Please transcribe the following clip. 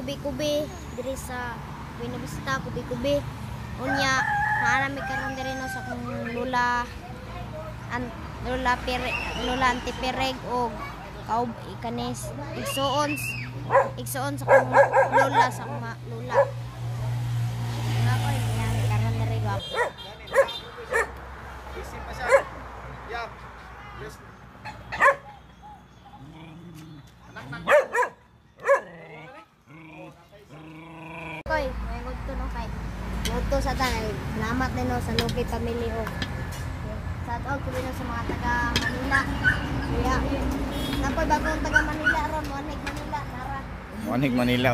kubi-kubi diri sa Buena Vista, kubi-kubi. Unya naanami karon diri no sa kong lula lula Auntie Pereg og kaub ikanis igsuon sa kong lula sa mga lula. Nga ko yan karon diri ba. Isip pa siya. Yeah. Yes. Koy, may gusto no kay. Gusto sa tanan, salamat din no sa Lupi family o. Sa tawag ko din sa mga taga Manila. Kaya napoy bagong taga Manila ron, Wanig Manila nara. Wanig Manila.